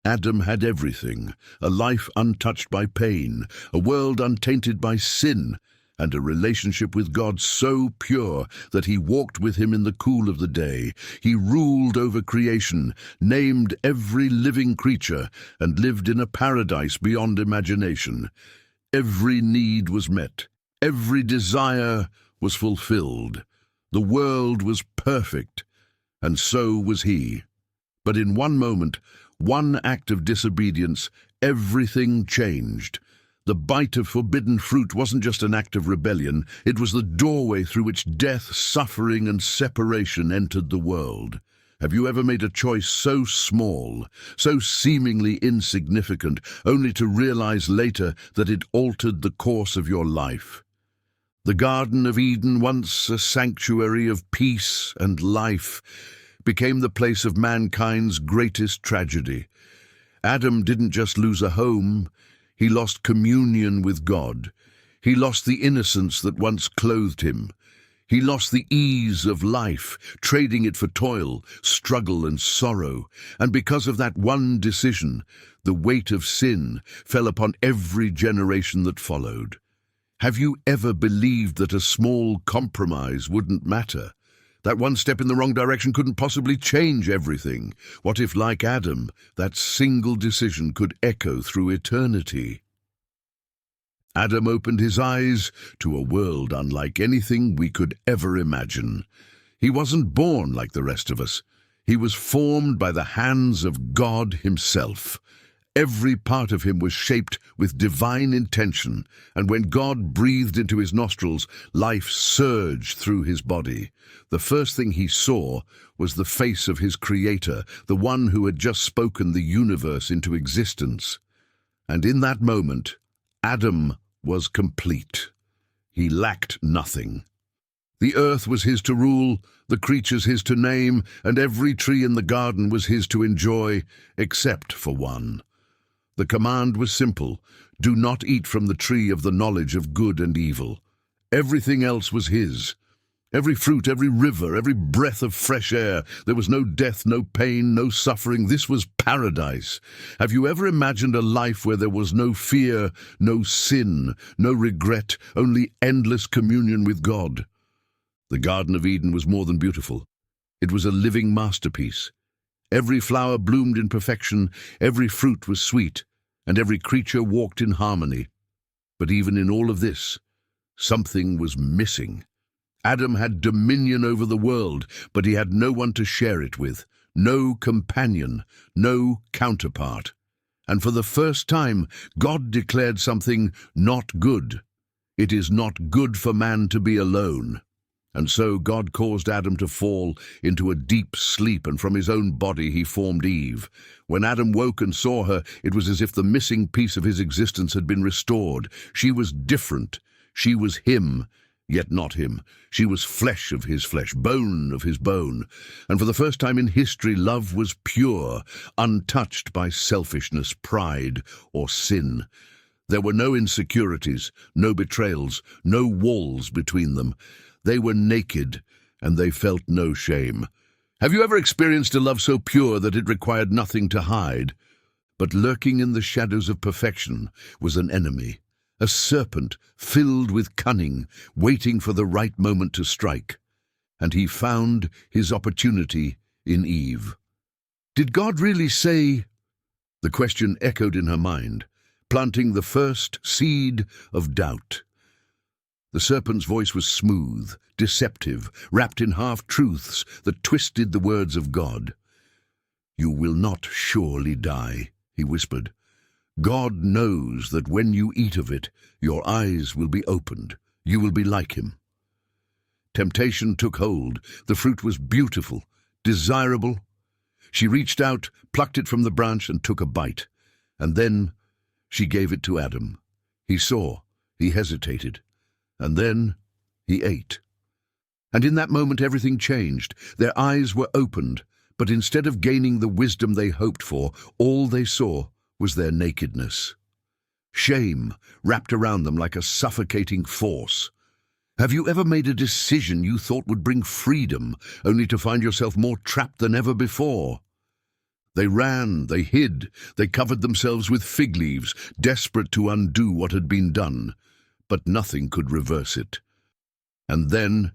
Adam had everything: a life untouched by pain, a world untainted by sin, and a relationship with God so pure that he walked with him in the cool of the day. He ruled over creation, named every living creature, and lived in a paradise beyond imagination. Every need was met. Every desire was fulfilled. The world was perfect, and so was he. But in one moment, one act of disobedience, everything changed. The bite of forbidden fruit wasn't just an act of rebellion, it was the doorway through which death, suffering, and separation entered the world. Have you ever made a choice so small, so seemingly insignificant, only to realize later that it altered the course of your life? The Garden of Eden, once a sanctuary of peace and life, became the place of mankind's greatest tragedy. Adam didn't just lose a home, he lost communion with God. He lost the innocence that once clothed him. He lost the ease of life, trading it for toil, struggle, and sorrow. And because of that one decision, the weight of sin fell upon every generation that followed. Have you ever believed that a small compromise wouldn't matter? That one step in the wrong direction couldn't possibly change everything? What if, like Adam, that single decision could echo through eternity? Adam opened his eyes to a world unlike anything we could ever imagine. He wasn't born like the rest of us. He was formed by the hands of God himself. Every part of him was shaped with divine intention, and when God breathed into his nostrils, life surged through his body. The first thing he saw was the face of his Creator, the one who had just spoken the universe into existence. And in that moment, Adam was complete. He lacked nothing. The earth was his to rule, the creatures his to name, and every tree in the garden was his to enjoy, except for one. The command was simple: do not eat from the tree of the knowledge of good and evil. Everything else was his. Every fruit, every river, every breath of fresh air. There was no death, no pain, no suffering. This was paradise. Have you ever imagined a life where there was no fear, no sin, no regret, only endless communion with God? The Garden of Eden was more than beautiful. It was a living masterpiece. Every flower bloomed in perfection, every fruit was sweet, and every creature walked in harmony. But even in all of this, something was missing. Adam had dominion over the world, but he had no one to share it with, no companion, no counterpart. And for the first time, God declared something not good. It is not good for man to be alone. And so God caused Adam to fall into a deep sleep, and from his own body he formed Eve. When Adam woke and saw her, it was as if the missing piece of his existence had been restored. She was different. She was him, yet not him. She was flesh of his flesh, bone of his bone. And for the first time in history, love was pure, untouched by selfishness, pride, or sin. There were no insecurities, no betrayals, no walls between them. They were naked, and they felt no shame. Have you ever experienced a love so pure that it required nothing to hide? But lurking in the shadows of perfection was an enemy, a serpent filled with cunning, waiting for the right moment to strike. And he found his opportunity in Eve. Did God really say? The question echoed in her mind, planting the first seed of doubt. The serpent's voice was smooth, deceptive, wrapped in half-truths that twisted the words of God. "You will not surely die," he whispered. "God knows that when you eat of it, your eyes will be opened. You will be like him." Temptation took hold. The fruit was beautiful, desirable. She reached out, plucked it from the branch, and took a bite. And then she gave it to Adam. He saw. He hesitated. And then he ate. And in that moment everything changed. Their eyes were opened, but instead of gaining the wisdom they hoped for, all they saw was their nakedness. Shame wrapped around them like a suffocating force. Have you ever made a decision you thought would bring freedom, only to find yourself more trapped than ever before? They ran, they hid, they covered themselves with fig leaves, desperate to undo what had been done, but nothing could reverse it. And then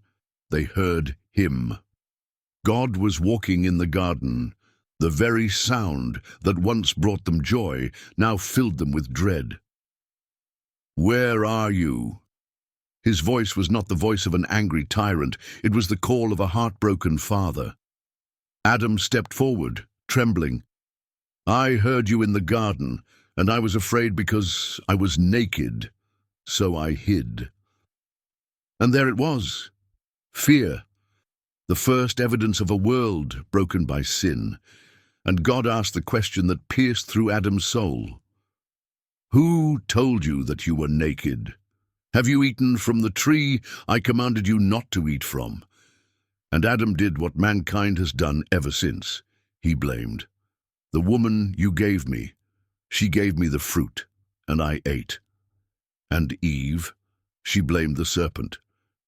they heard him. God was walking in the garden. The very sound that once brought them joy now filled them with dread. "Where are you?" His voice was not the voice of an angry tyrant, it was the call of a heartbroken father. Adam stepped forward, trembling. "I heard you in the garden, and I was afraid because I was naked, so I hid." And there it was, fear, the first evidence of a world broken by sin. And God asked the question that pierced through Adam's soul. "Who told you that you were naked? Have you eaten from the tree I commanded you not to eat from?" And Adam did what mankind has done ever since. He blamed. "The woman you gave me, she gave me the fruit, and I ate." And Eve, she blamed the serpent.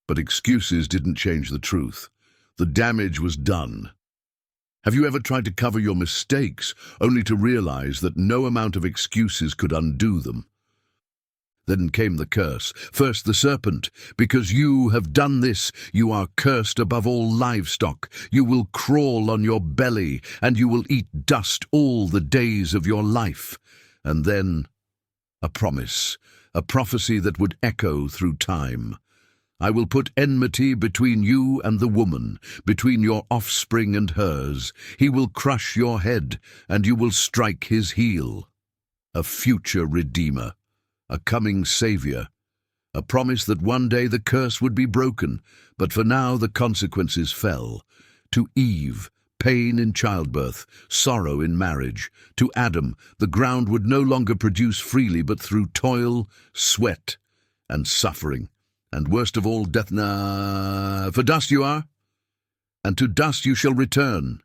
But excuses didn't change the truth. The damage was done. Have you ever tried to cover your mistakes, only to realize that no amount of excuses could undo them? Then came the curse. First the serpent. "Because you have done this, you are cursed above all livestock. You will crawl on your belly, and you will eat dust all the days of your life." And then a promise, a prophecy that would echo through time. "I will put enmity between you and the woman, between your offspring and hers. He will crush your head, and you will strike his heel." A future Redeemer, a coming Savior, a promise that one day the curse would be broken, but for now the consequences fell. To Eve, pain in childbirth, sorrow in marriage. To Adam, the ground would no longer produce freely, but through toil, sweat, and suffering. And worst of all, death. For dust you are, and to dust you shall return.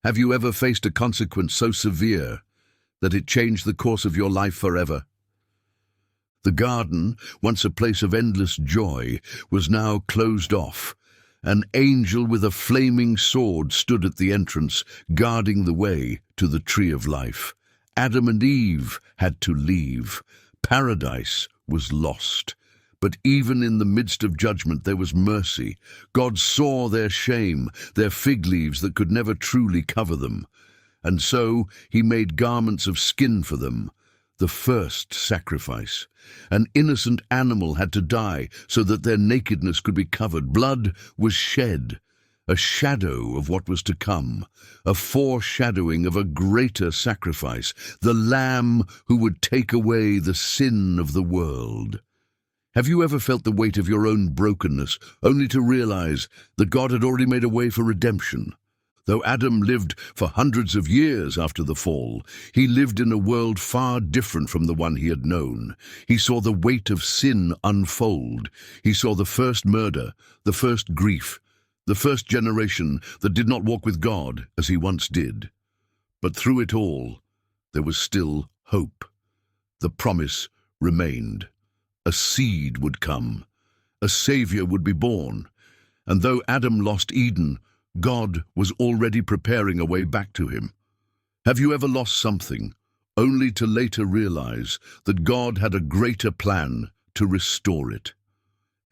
Have you ever faced a consequence so severe that it changed the course of your life forever? The garden, once a place of endless joy, was now closed off. An angel with a flaming sword stood at the entrance, guarding the way to the tree of life. Adam and Eve had to leave. Paradise was lost. But even in the midst of judgment there was mercy. God saw their shame, their fig leaves that could never truly cover them. And so he made garments of skin for them, the first sacrifice. An innocent animal had to die so that their nakedness could be covered. Blood was shed, a shadow of what was to come, a foreshadowing of a greater sacrifice, the Lamb who would take away the sin of the world. Have you ever felt the weight of your own brokenness, only to realize that God had already made a way for redemption? Though Adam lived for hundreds of years after the fall, he lived in a world far different from the one he had known. He saw the weight of sin unfold. He saw the first murder, the first grief, the first generation that did not walk with God as he once did. But through it all, there was still hope. The promise remained. A seed would come. A Savior would be born. And though Adam lost Eden, God was already preparing a way back to him. Have you ever lost something, only to later realize that God had a greater plan to restore it?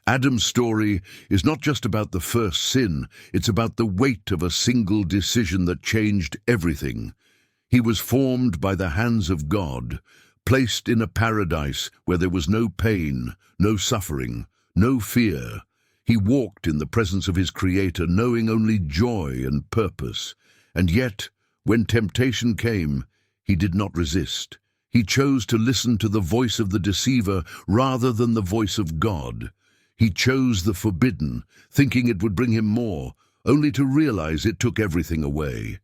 Adam's story is not just about the first sin, it's about the weight of a single decision that changed everything. He was formed by the hands of God, placed in a paradise where there was no pain, no suffering, no fear. He walked in the presence of his Creator, knowing only joy and purpose. And yet, when temptation came, he did not resist. He chose to listen to the voice of the deceiver rather than the voice of God. He chose the forbidden, thinking it would bring him more, only to realize it took everything away.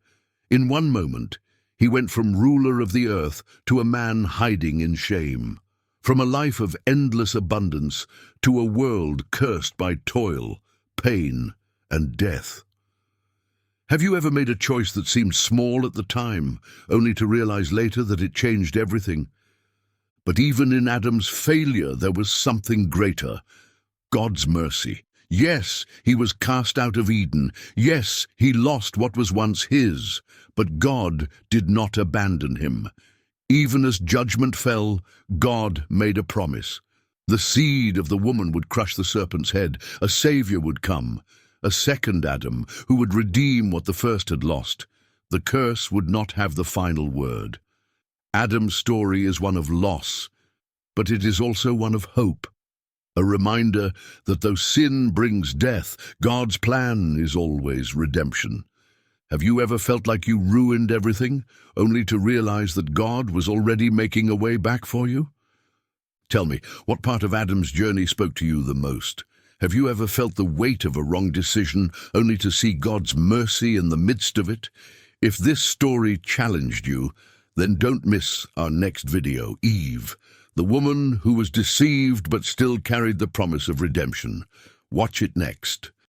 In one moment, he went from ruler of the earth to a man hiding in shame, from a life of endless abundance to a world cursed by toil, pain, and death. Have you ever made a choice that seemed small at the time, only to realize later that it changed everything? But even in Adam's failure, there was something greater: God's mercy. Yes, he was cast out of Eden. Yes, he lost what was once his. But God did not abandon him. Even as judgment fell, God made a promise. The seed of the woman would crush the serpent's head. A savior would come, a second Adam who would redeem what the first had lost. The curse would not have the final word. Adam's story is one of loss, but it is also one of hope. A reminder that though sin brings death, God's plan is always redemption. Have you ever felt like you ruined everything, only to realize that God was already making a way back for you? Tell me, what part of Adam's journey spoke to you the most? Have you ever felt the weight of a wrong decision, only to see God's mercy in the midst of it? If this story challenged you, then don't miss our next video, Eve, the woman who was deceived but still carried the promise of redemption. Watch it next.